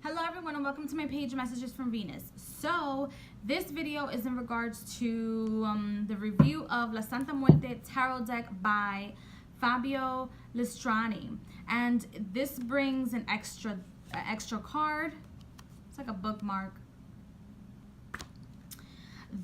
Hello everyone and welcome to my page Messages from Venus. So this video is in regards to the review of La Santa Muerte Tarot deck by Fabio Listrani, and this brings an extra card. It's like a bookmark.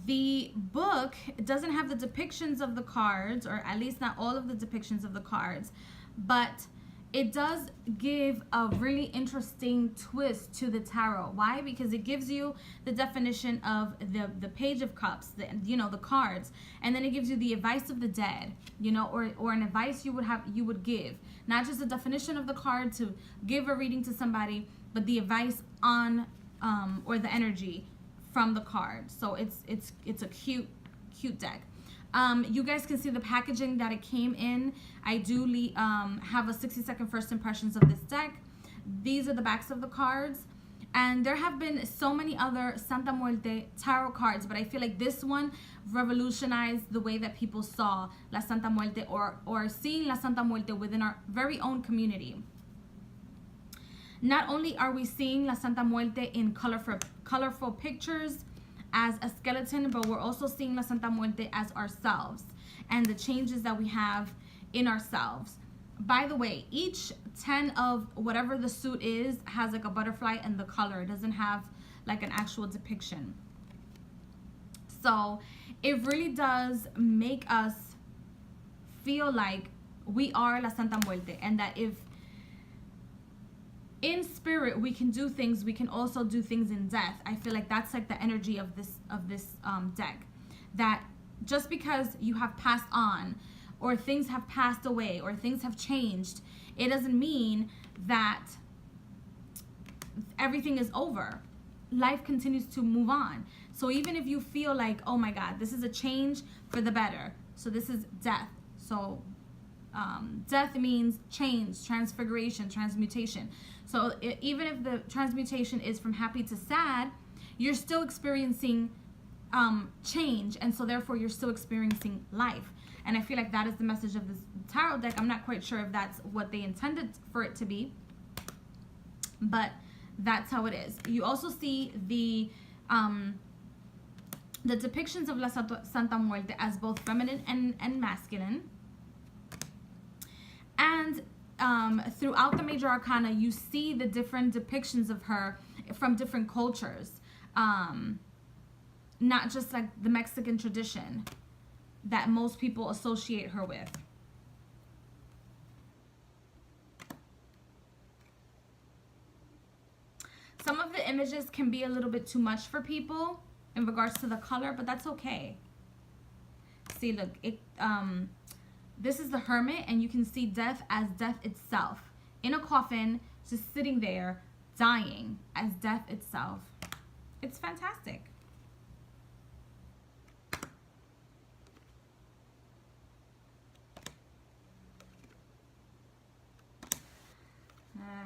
The book doesn't have the depictions of the cards, or at least not all of the depictions of the cards, but it does give a really interesting twist to the tarot. Why? Because it gives you the definition of the Page of Cups, the cards, and then it gives you the advice of the dead, or an advice you would give, not just the definition of the card to give a reading to somebody, but the advice on or the energy from the card. So it's a cute deck. You guys can see the packaging that it came in. I do have a 60-second first impressions of this deck. These are the backs of the cards. And there have been so many other Santa Muerte tarot cards, but I feel like this one revolutionized the way that people saw La Santa Muerte or seeing La Santa Muerte within our very own community. Not only are we seeing La Santa Muerte in colorful pictures as a skeleton, but we're also seeing La Santa Muerte as ourselves and the changes that we have in ourselves. By the way, each 10 of whatever the suit is has like a butterfly and the color. It doesn't have like an actual depiction. So it really does make us feel like we are La Santa Muerte, and that if in spirit we can do things, we can also do things in death. I feel like that's like the energy of this deck, that just because you have passed on, or things have passed away, or things have changed, it doesn't mean that everything is over. Life continues to move on. So even if you feel like, oh my God, this is a change for the better, so this is death. So death means change, transfiguration, transmutation. So even if the transmutation is from happy to sad, you're still experiencing change, and so therefore you're still experiencing life. And I feel like that is the message of this tarot deck. I'm not quite sure if that's what they intended for it to be, but that's how it is. You also see the depictions of La Santa Muerte as both feminine and masculine. And throughout the major arcana, you see the different depictions of her from different cultures, not just like the Mexican tradition that most people associate her with. Some of the images can be a little bit too much for people in regards to the color, but that's okay. See, look, this is the Hermit, and you can see death as death itself, in a coffin, just sitting there, dying as death itself. It's fantastic.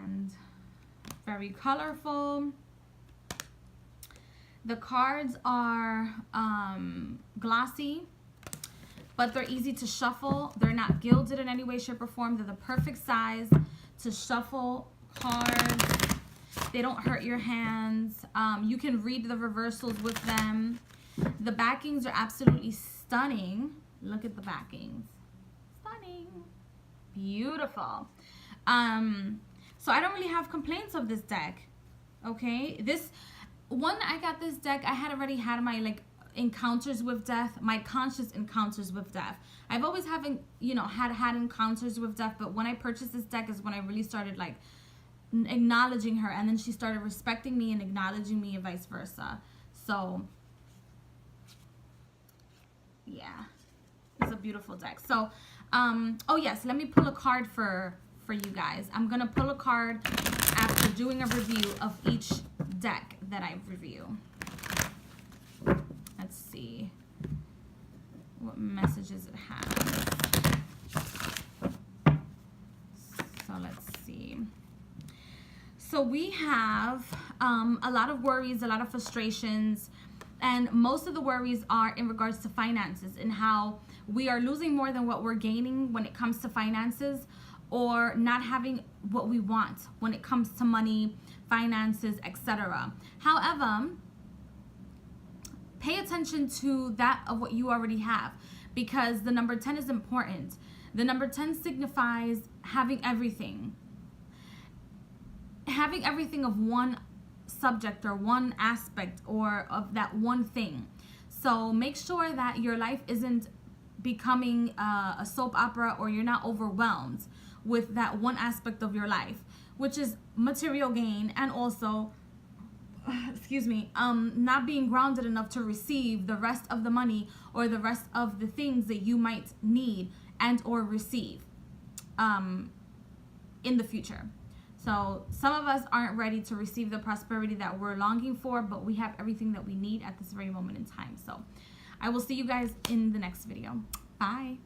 And very colorful. The cards are glossy, but they're easy to shuffle. They're not gilded in any way, shape, or form. They're the perfect size to shuffle cards. They don't hurt your hands. You can read the reversals with them. The backings are absolutely stunning. Look at the backings. Stunning. Beautiful. So I don't really have complaints of this deck. Okay? When I got this deck, I had already had my encounters with death, my conscious encounters with death. I've always had encounters with death, but when I purchased this deck is when I really started acknowledging her, and then she started respecting me and acknowledging me, and vice versa. So yeah, it's a beautiful deck. So oh yes, let me pull a card for you guys. I'm gonna pull a card after doing a review of each deck that I review. Let's see what messages it has. So let's see. So we have a lot of worries, a lot of frustrations, and most of the worries are in regards to finances and how we are losing more than what we're gaining when it comes to finances, or not having what we want when it comes to money, finances, etc. However, pay attention to that of what you already have, because the number 10 is important. The number 10 signifies having everything. Having everything of one subject or one aspect or of that one thing. So make sure that your life isn't becoming a soap opera, or you're not overwhelmed with that one aspect of your life, which is material gain, and also not being grounded enough to receive the rest of the money or the rest of the things that you might need and or receive in the future. So some of us aren't ready to receive the prosperity that we're longing for, but we have everything that we need at this very moment in time. So I will see you guys in the next video. Bye.